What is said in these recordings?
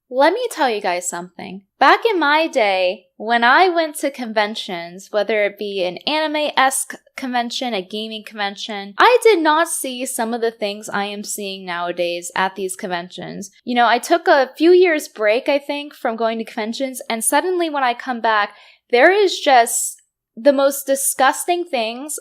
Let me tell you guys something. Back in my day, when I went to conventions, whether it be an anime-esque convention, a gaming convention, I did not see some of the things I am seeing nowadays at these conventions. You know, I took a few years break, I think, from going to conventions, and suddenly when I come back, there is just the most disgusting things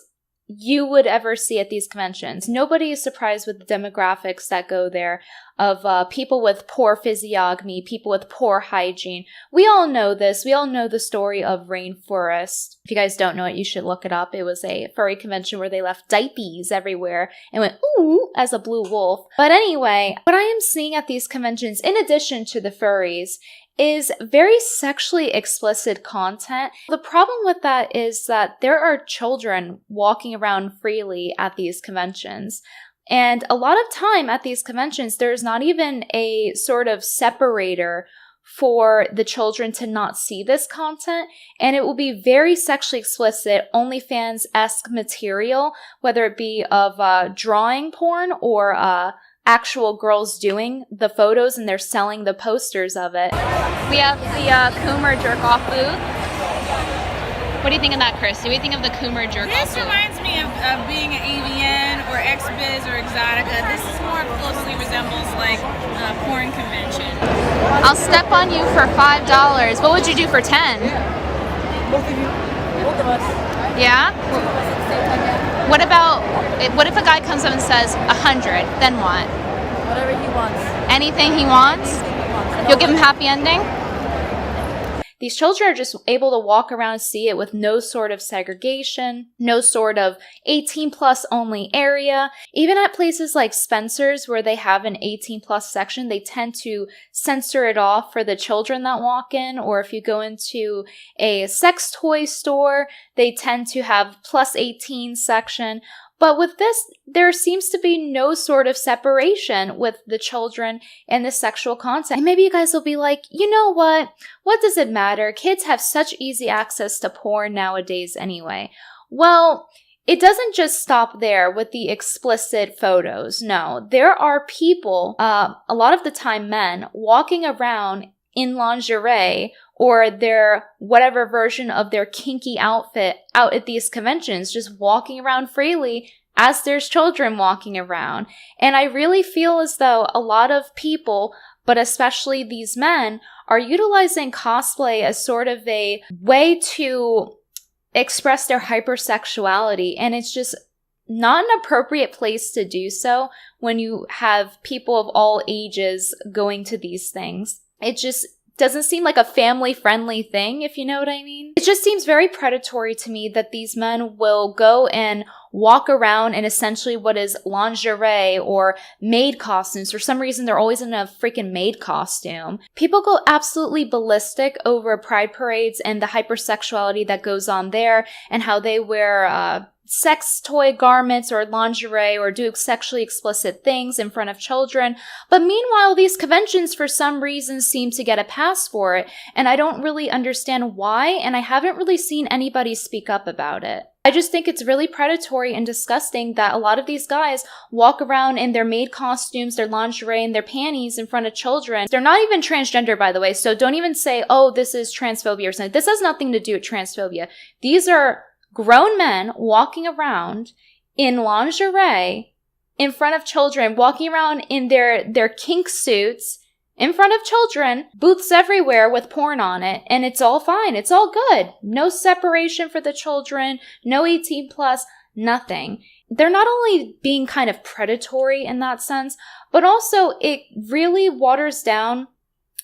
you would ever see at these conventions. Nobody is surprised with the demographics that go there of people with poor physiognomy, people with poor hygiene. We all know this. We all know the story of Rainforest. If you guys don't know it, you should look it up. It was a furry convention where they left diapers everywhere and went, ooh, as a blue wolf. But anyway, what I am seeing at these conventions, in addition to the furries, is very sexually explicit content. The problem with that is that there are children walking around freely at these conventions. And a lot of time at these conventions, there's not even a sort of separator for the children to not see this content. And it will be very sexually explicit, OnlyFans-esque material, whether it be of drawing porn or actual girls doing the photos, and they're selling the posters of it. We have the Coomer jerk-off booth. What do you think of that, Chris? What do you think of the Coomer jerk-off booth? This reminds me of being an AVN or XBiz or Exotica. This is more closely resembles like a porn convention. I'll step on you for $5. What would you do for 10? Both of you. Both of us. Yeah? What if a guy comes up and says 100? Then what? Whatever he wants. Anything he wants? Anything he wants. You'll give him happy ending? These children are just able to walk around and see it with no sort of segregation, no sort of 18 plus only area. Even at places like Spencer's where they have an 18 plus section, they tend to censor it off for the children that walk in. Or if you go into a sex toy store, they tend to have plus 18 section. But with this, there seems to be no sort of separation with the children and the sexual content. And maybe you guys will be like, you know what? What does it matter? Kids have such easy access to porn nowadays anyway. Well, it doesn't just stop there with the explicit photos. No, there are people, a lot of the time men, walking around in lingerie or their whatever version of their kinky outfit out at these conventions, just walking around freely as there's children walking around. And I really feel as though a lot of people, but especially these men, are utilizing cosplay as sort of a way to express their hypersexuality. And it's just not an appropriate place to do so when you have people of all ages going to these things. It just doesn't seem like a family-friendly thing, if you know what I mean. It just seems very predatory to me that these men will go and walk around in essentially what is lingerie or maid costumes. For some reason, they're always in a freaking maid costume. People go absolutely ballistic over pride parades and the hypersexuality that goes on there and how they wear sex toy garments or lingerie or do sexually explicit things in front of children. But meanwhile, these conventions for some reason seem to get a pass for it, and I don't really understand why, and I haven't really seen anybody speak up about it. I just think it's really predatory and disgusting that a lot of these guys walk around in their maid costumes, their lingerie, and their panties in front of children. They're not even transgender, by the way, so don't even say, oh, this is transphobia or something. This has nothing to do with transphobia. These are grown men walking around in lingerie in front of children, walking around in their kink suits in front of children, booths everywhere with porn on it, and it's all fine. It's all good. No separation for the children, no 18 plus, nothing. They're not only being kind of predatory in that sense, but also it really waters down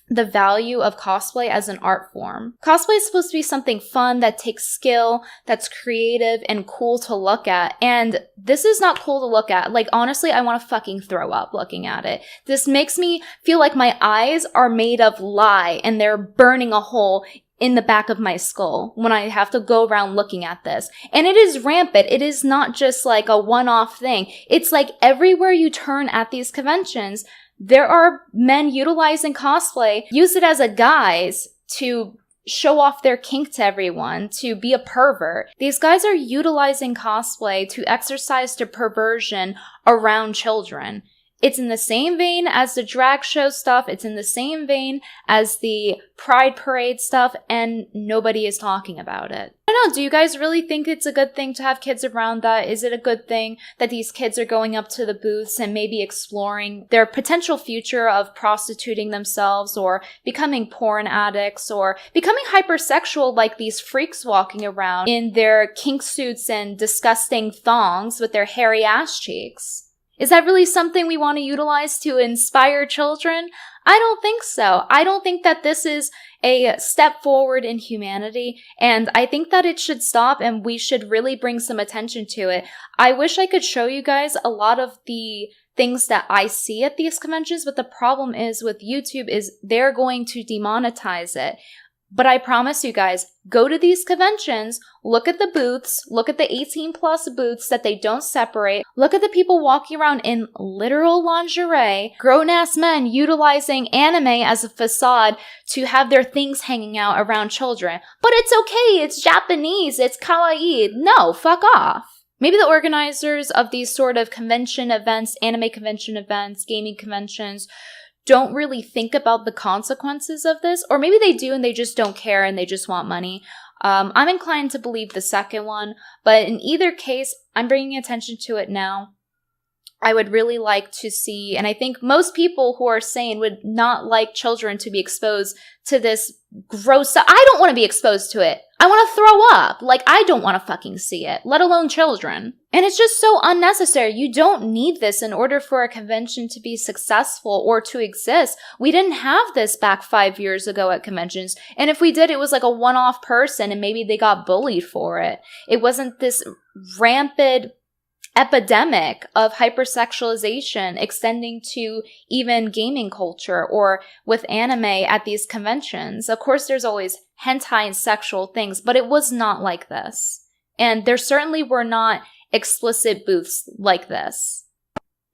the value of cosplay as an art form. Cosplay is supposed to be something fun that takes skill, that's creative and cool to look at. And this is not cool to look at. Like, honestly, I want to fucking throw up looking at it. This makes me feel like my eyes are made of lye and they're burning a hole in the back of my skull when I have to go around looking at this. And it is rampant. It is not just like a one-off thing. It's like everywhere you turn at these conventions, there are men utilizing cosplay, use it as a guise to show off their kink to everyone, to be a pervert. These guys are utilizing cosplay to exercise their perversion around children. It's in the same vein as the drag show stuff. It's in the same vein as the Pride Parade stuff, and nobody is talking about it. I don't know, do you guys really think it's a good thing to have kids around that? Is it a good thing that these kids are going up to the booths and maybe exploring their potential future of prostituting themselves or becoming porn addicts or becoming hypersexual like these freaks walking around in their kink suits and disgusting thongs with their hairy ass cheeks? Is that really something we want to utilize to inspire children? I don't think so. I don't think that this is a step forward in humanity, and I think that it should stop and we should really bring some attention to it. I wish I could show you guys a lot of the things that I see at these conventions, but the problem is with YouTube is they're going to demonetize it. But I promise you guys, go to these conventions, look at the booths, look at the 18 plus booths that they don't separate, look at the people walking around in literal lingerie, grown-ass men utilizing anime as a facade to have their things hanging out around children. But it's okay, it's Japanese, it's kawaii. No, fuck off. Maybe the organizers of these sort of convention events, anime convention events, gaming conventions, don't really think about the consequences of this, or maybe they do and they just don't care and they just want money. I'm inclined to believe the second one, but in either case, I'm bringing attention to it now. I would really like to see, and I think most people who are sane would not like children to be exposed to this gross stuff. I don't want to be exposed to it. I want to throw up. Like, I don't want to fucking see it, let alone children. And it's just so unnecessary. You don't need this in order for a convention to be successful or to exist. We didn't have this back 5 years ago at conventions. And if we did, it was like a one-off person and maybe they got bullied for it. It wasn't this rampant epidemic of hypersexualization extending to even gaming culture or with anime at these conventions. Of course, there's always hentai and sexual things, but it was not like this. And there certainly were not explicit booths like this.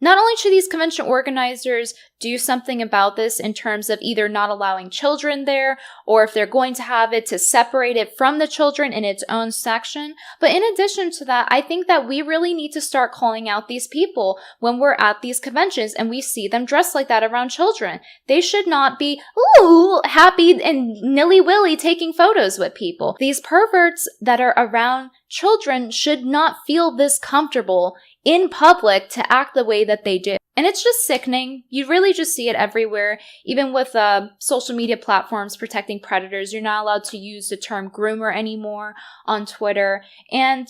Not only should these convention organizers do something about this in terms of either not allowing children there, or if they're going to have it, to separate it from the children in its own section, but in addition to that, I think that we really need to start calling out these people when we're at these conventions and we see them dressed like that around children. They should not be, ooh, happy and nilly-willy taking photos with people. These perverts that are around children should not feel this comfortable in public to act the way that they do. And it's just sickening. You really just see it everywhere. Even with social media platforms protecting predators, you're not allowed to use the term groomer anymore on Twitter. And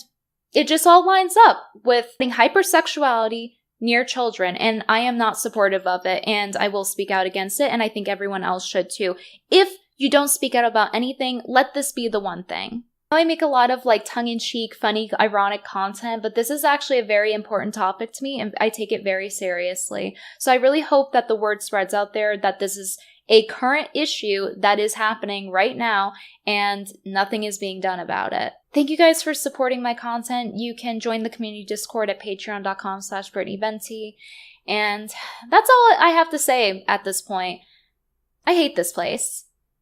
it just all lines up with hypersexuality near children. And I am not supportive of it. And I will speak out against it. And I think everyone else should too. If you don't speak out about anything, let this be the one thing. I make a lot of like tongue-in-cheek, funny, ironic content, but this is actually a very important topic to me and I take it very seriously. So I really hope that the word spreads out there that this is a current issue that is happening right now and nothing is being done about it. Thank you guys for supporting my content. You can join the community Discord at patreon.com/Brittany Venti. And that's all I have to say at this point. I hate this place.